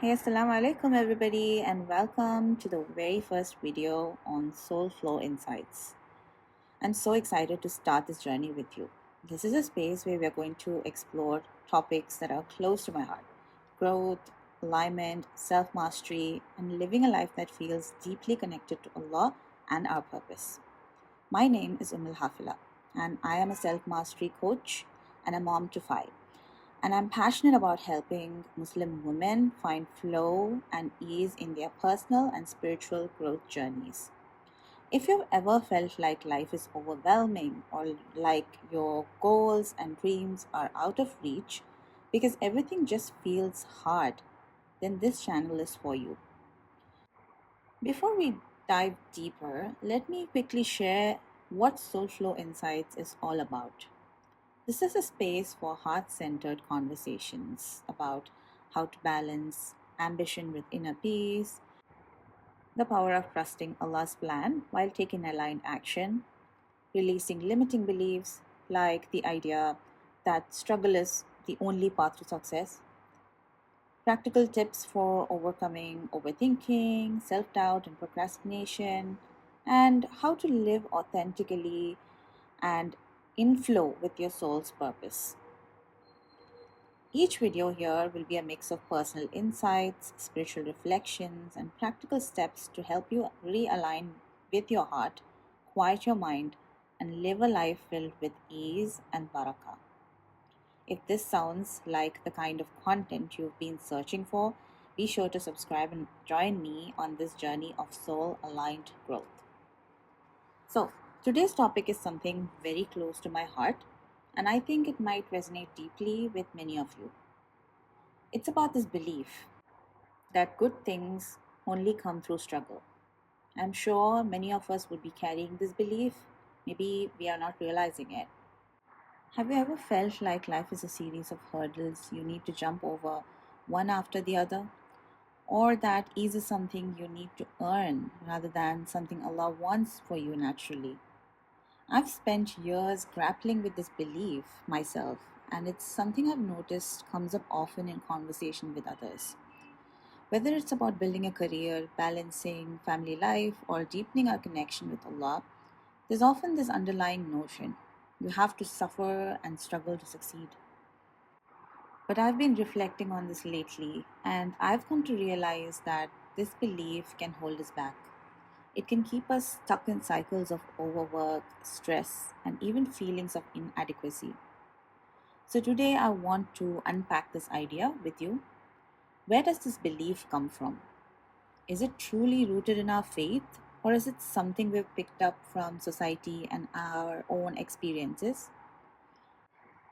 Hey, Assalamu Alaikum, everybody, and welcome to the very first video on SoulFlow Insights. I'm so excited to start this journey with you. This is a space where we are going to explore topics that are close to my heart: growth, alignment, self mastery, and living a life that feels deeply connected to Allah and our purpose. My name is Hafila, and I am a self mastery coach and a mom to five, and I'm passionate about helping Muslim women find flow and ease in their personal and spiritual growth journeys. If you've ever felt like life is overwhelming or like your goals and dreams are out of reach because everything just feels hard, then this channel is for you. Before we dive deeper, let me quickly share what SoulFlow Insights is all about. This is a space for heart centered conversations about how to balance ambition with inner peace, the power of trusting Allah's plan while taking aligned action, releasing limiting beliefs like the idea that struggle is the only path to success, practical tips for overcoming overthinking, self doubt, and procrastination, and how to live authentically and in flow with your soul's purpose. Each video here will be a mix of personal insights, spiritual reflections, and practical steps to help you realign with your heart, quiet your mind, and live a life filled with ease and barakah. If this sounds like the kind of content you've been searching for, be sure to subscribe and join me on this journey of soul aligned growth. So, today's topic is something very close to my heart, and I think it might resonate deeply with many of you. It's about this belief that good things only come through struggle. I'm sure many of us would be carrying this belief. Maybe we are not realizing it. Have you ever felt like life is a series of hurdles you need to jump over one after the other? Or that ease is something you need to earn rather than something Allah wants for you naturally? I've spent years grappling with this belief myself, and it's something I've noticed comes up often in conversation with others. Whether it's about building a career, balancing family life, or deepening our connection with Allah, there's often this underlying notion you have to suffer and struggle to succeed. But I've been reflecting on this lately, and I've come to realize that this belief can hold us back. It can keep us stuck in cycles of overwork, stress, and even feelings of inadequacy. So, today I want to unpack this idea with you. Where does this belief come from? Is it truly rooted in our faith, or is it something we've picked up from society and our own experiences?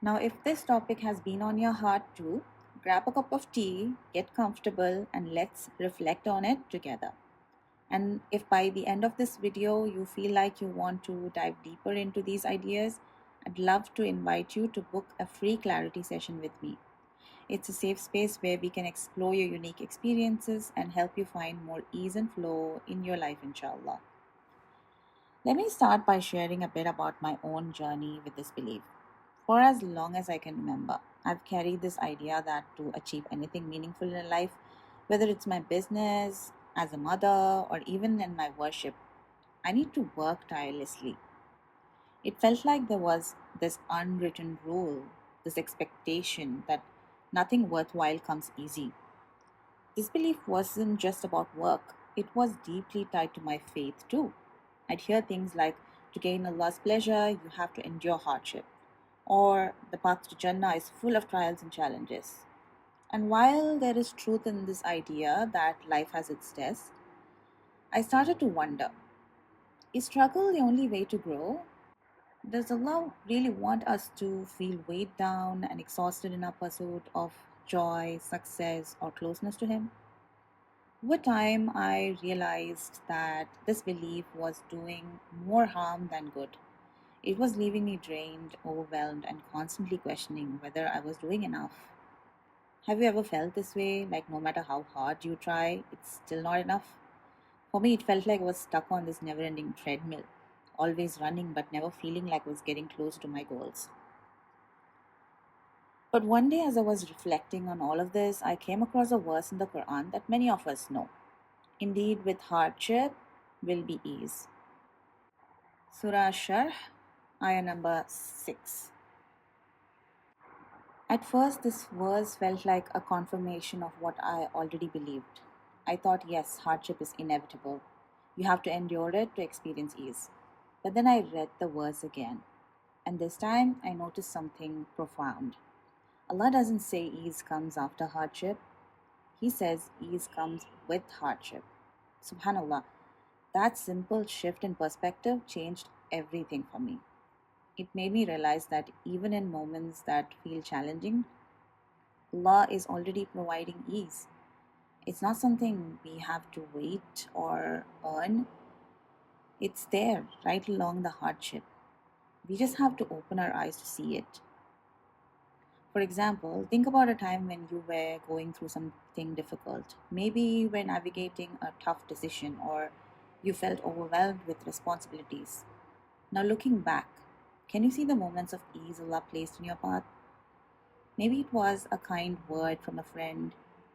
Now, if this topic has been on your heart too, grab a cup of tea, get comfortable, and let's reflect on it together. And if by the end of this video you feel like you want to dive deeper into these ideas, I'd love to invite you to book a free clarity session with me. It's a safe space where we can explore your unique experiences and help you find more ease and flow in your life, inshallah. Let me start by sharing a bit about my own journey with this belief. For as long as I can remember, I've carried this idea that to achieve anything meaningful in life, whether it's my business, as a mother, or even in my worship, I need to work tirelessly. It felt like there was this unwritten rule, this expectation that nothing worthwhile comes easy. This belief wasn't just about work, it was deeply tied to my faith too. I'd hear things like, to gain Allah's pleasure, you have to endure hardship, or the path to Jannah is full of trials and challenges. And while there is truth in this idea that life has its tests, I started to wonder, is struggle the only way to grow? Does Allah really want us to feel weighed down and exhausted in our pursuit of joy, success, or closeness to Him? Over time, I realized that this belief was doing more harm than good. It was leaving me drained, overwhelmed, and constantly questioning whether I was doing enough. Have you ever felt this way? Like, no matter how hard you try, it's still not enough? For me, it felt like I was stuck on this never ending treadmill, always running but never feeling like I was getting close to my goals. But one day, as I was reflecting on all of this, I came across a verse in the Quran that many of us know. Indeed, with hardship will be ease. Surah Sharh, ayah number 6. At first, this verse felt like a confirmation of what I already believed. I thought, yes, hardship is inevitable. You have to endure it to experience ease. But then I read the verse again, and this time I noticed something profound. Allah doesn't say ease comes after hardship, He says ease comes with hardship. Subhanallah, that simple shift in perspective changed everything for me. It made me realize that even in moments that feel challenging, Allah is already providing ease. It's not something we have to wait or earn, it's there right along the hardship. We just have to open our eyes to see it. For example, think about a time when you were going through something difficult. Maybe you were navigating a tough decision or you felt overwhelmed with responsibilities. Now, looking back, can you see the moments of ease Allah placed in your path? Maybe it was a kind word from a friend,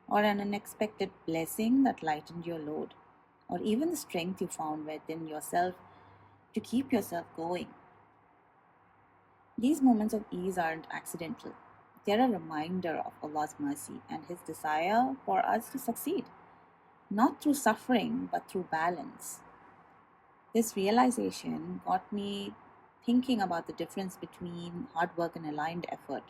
or an unexpected blessing that lightened your load, or even the strength you found within yourself to keep yourself going. These moments of ease aren't accidental. They're a reminder of Allah's mercy and His desire for us to succeed, not through suffering, but through balance. This realization got me thinking about the difference between hard work and aligned effort.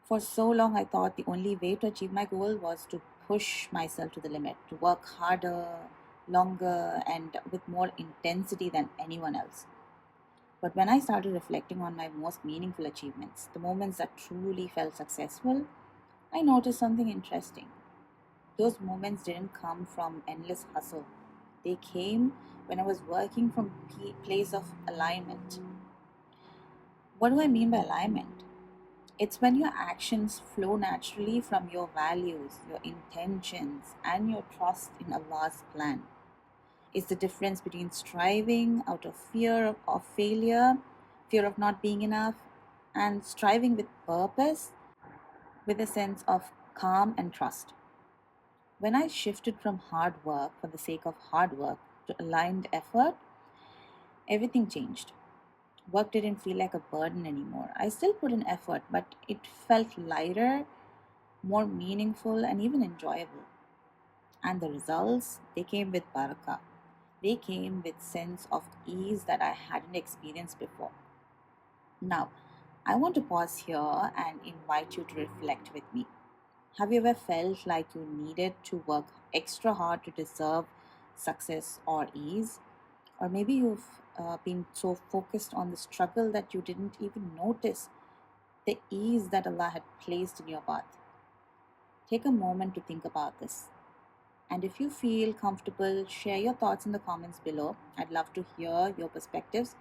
For so long, I thought the only way to achieve my goal was to push myself to the limit, to work harder, longer, and with more intensity than anyone else. But when I started reflecting on my most meaningful achievements, the moments that truly felt successful, I noticed something interesting. Those moments didn't come from endless hustle. They came when I was working from a place of alignment. What do I mean by alignment? It's when your actions flow naturally from your values, your intentions, and your trust in Allah's plan. It's the difference between striving out of fear of failure, fear of not being enough, and striving with purpose, with a sense of calm and trust. When I shifted from hard work for the sake of hard work to aligned effort, everything changed. Work didn't feel like a burden anymore. I still put in effort, but it felt lighter, more meaningful, and even enjoyable. And the results, they came with barakah. They came with sense of ease that I hadn't experienced before. Now, I want to pause here and invite you to reflect with me. Have you ever felt like you needed to work extra hard to deserve success or ease? Or maybe you've been so focused on the struggle that you didn't even notice the ease that Allah had placed in your path. Take a moment to think about this. And if you feel comfortable, share your thoughts in the comments below. I'd love to hear your perspectives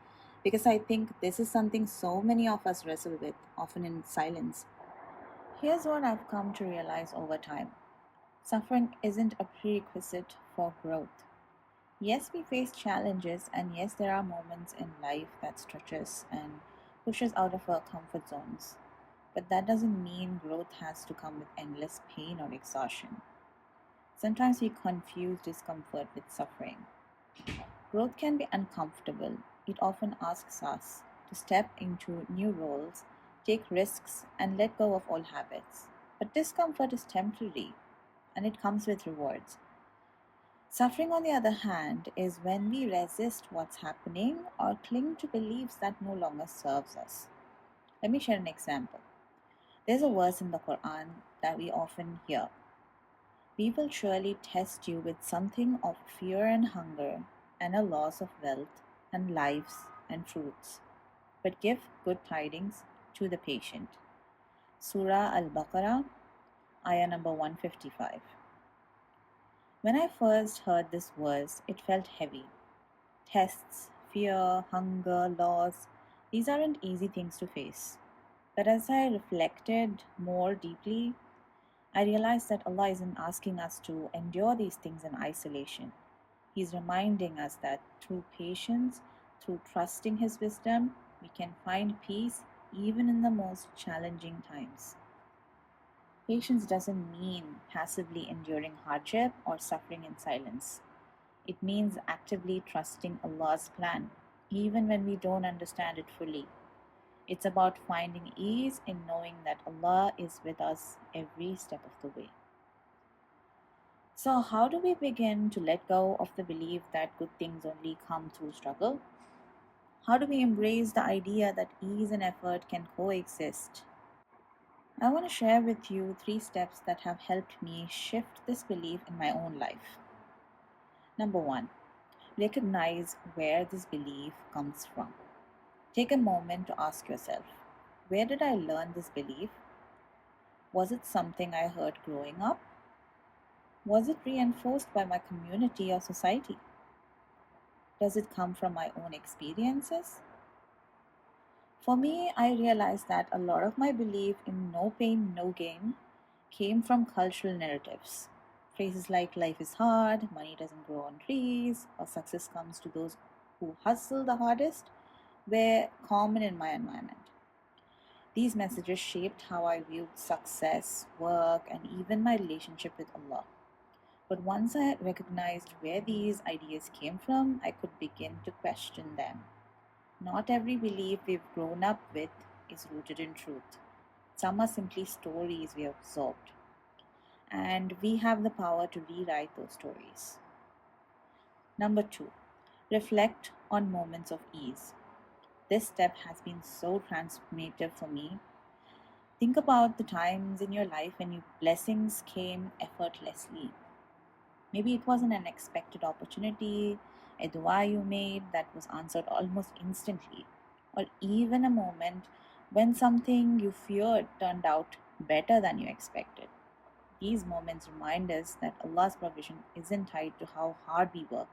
because I think this is something so many of us wrestle with, often in silence. Here's what I've come to realize over time: suffering isn't a prerequisite for growth. Yes, we face challenges, and yes, there are moments in life that stretch us and push us out of our comfort zones. But that doesn't mean growth has to come with endless pain or exhaustion. Sometimes we confuse discomfort with suffering. Growth can be uncomfortable. It often asks us to step into new roles, take risks, and let go of old habits. But discomfort is temporary and it comes with rewards. Suffering, on the other hand, is when we resist what's happening or cling to beliefs that no longer serves us. Let me share an example. There's a verse in the Quran that we often hear: "We will surely test you with something of fear and hunger, and a loss of wealth, and lives, and fruits. But give good tidings to the patient." Surah Al-Baqarah, ayah number 155. When I first heard this verse, it felt heavy. Tests, fear, hunger, loss, these aren't easy things to face. But as I reflected more deeply, I realized that Allah isn't asking us to endure these things in isolation. He's reminding us that through patience, through trusting His wisdom, we can find peace even in the most challenging times. Patience doesn't mean passively enduring hardship or suffering in silence. It means actively trusting Allah's plan, even when we don't understand it fully. It's about finding ease in knowing that Allah is with us every step of the way. So, how do we begin to let go of the belief that good things only come through struggle? How do we embrace the idea that ease and effort can coexist? I want to share with you 3 steps that have helped me shift this belief in my own life. Number 1, recognize where this belief comes from. Take a moment to ask yourself, where did I learn this belief? Was it something I heard growing up? Was it reinforced by my community or society? Does it come from my own experiences? For me, I realized that a lot of my belief in no pain, no gain came from cultural narratives. Phrases like life is hard, money doesn't grow on trees, or success comes to those who hustle the hardest were common in my environment. These messages shaped how I viewed success, work, and even my relationship with Allah. But once I recognized where these ideas came from, I could begin to question them. Not every belief we've grown up with is rooted in truth. Some are simply stories we have absorbed, and we have the power to rewrite those stories. Number 2, reflect on moments of ease. This step has been so transformative for me. Think about the times in your life when your blessings came effortlessly. Maybe it was an unexpected opportunity, a dua you made that was answered almost instantly, or even a moment when something you feared turned out better than you expected. These moments remind us that Allah's provision isn't tied to how hard we work,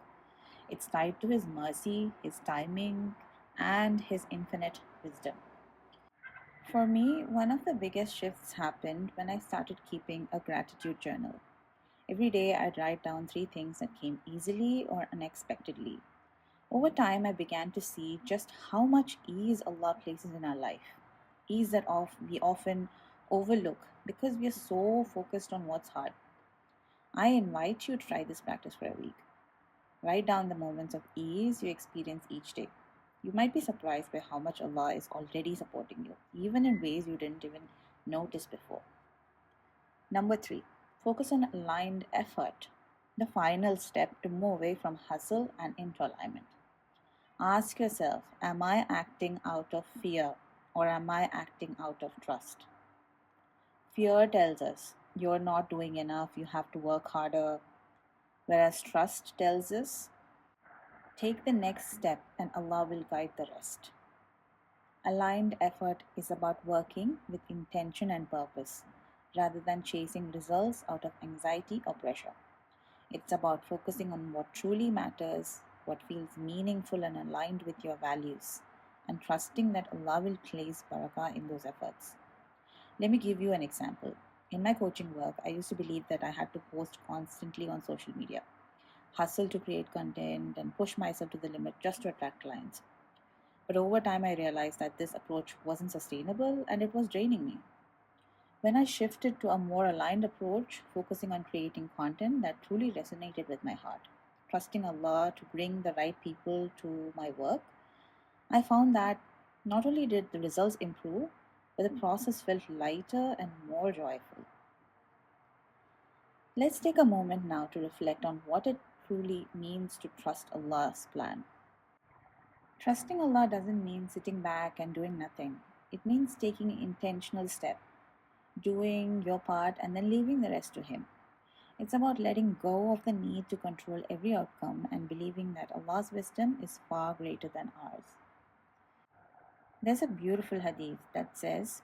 it's tied to His mercy, His timing, and His infinite wisdom. For me, one of the biggest shifts happened when I started keeping a gratitude journal. Every day, I'd write down 3 things that came easily or unexpectedly. Over time, I began to see just how much ease Allah places in our life. Ease that we often overlook because we are so focused on what's hard. I invite you to try this practice for a week. Write down the moments of ease you experience each day. You might be surprised by how much Allah is already supporting you, even in ways you didn't even notice before. Number 3, focus on aligned effort, the final step to move away from hustle and into alignment. Ask yourself, am I acting out of fear or am I acting out of trust? Fear tells us you're not doing enough, you have to work harder, whereas trust tells us take the next step and Allah will guide the rest. Aligned effort is about working with intention and purpose rather than chasing results out of anxiety or pressure. It's about focusing on what truly matters, what feels meaningful and aligned with your values, and trusting that Allah will place barakah in those efforts. Let me give you an example. In my coaching work, I used to believe that I had to post constantly on social media, hustle to create content, and push myself to the limit just to attract clients. But over time, I realized that this approach wasn't sustainable and it was draining me. When I shifted to a more aligned approach, focusing on creating content that truly resonated with my heart, trusting Allah to bring the right people to my work, I found that not only did the results improve, but the process felt lighter and more joyful. Let's take a moment now to reflect on what it truly means to trust Allah's plan. Trusting Allah doesn't mean sitting back and doing nothing. It means taking an intentional step, doing your part, and then leaving the rest to Him. It's about letting go of the need to control every outcome and believing that Allah's wisdom is far greater than ours. There's a beautiful hadith that says,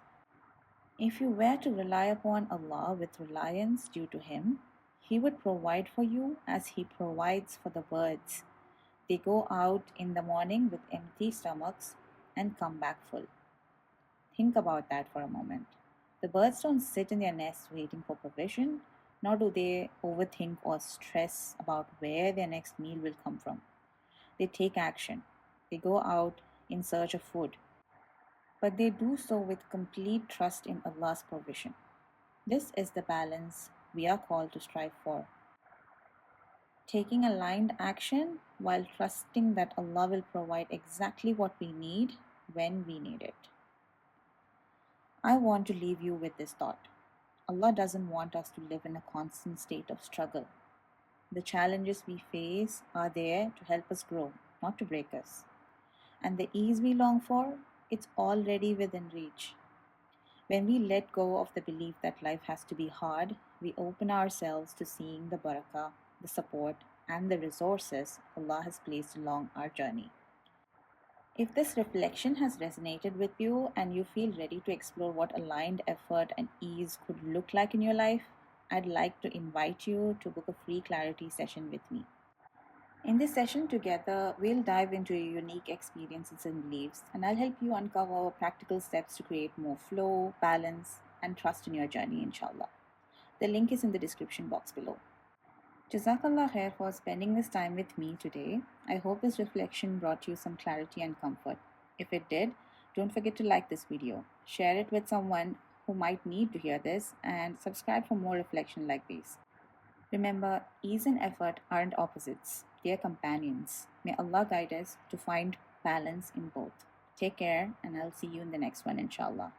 if you were to rely upon Allah with reliance due to Him, He would provide for you as He provides for the birds. They go out in the morning with empty stomachs and come back full. Think about that for a moment. The birds don't sit in their nests waiting for provision, nor do they overthink or stress about where their next meal will come from. They take action. They go out in search of food. but they do so with complete trust in Allah's provision. This is the balance we are called to strive for. Taking aligned action while trusting that Allah will provide exactly what we need when we need it. I want to leave you with this thought. Allah doesn't want us to live in a constant state of struggle. The challenges we face are there to help us grow, not to break us. And the ease we long for, it's already within reach. When we let go of the belief that life has to be hard, we open ourselves to seeing the barakah, the support, and the resources Allah has placed along our journey. If this reflection has resonated with you and you feel ready to explore what aligned effort and ease could look like in your life, I'd like to invite you to book a free clarity session with me. In this session together, we'll dive into your unique experiences and beliefs, and I'll help you uncover practical steps to create more flow, balance, and trust in your journey, inshallah. The link is in the description box below. Jazakallah khair for spending this time with me today. I hope this reflection brought you some clarity and comfort. If it did, don't forget to like this video, share it with someone who might need to hear this, and subscribe for more reflection like these. Remember, ease and effort aren't opposites, they are companions. May Allah guide us to find balance in both. Take care, and I'll see you in the next one, inshallah.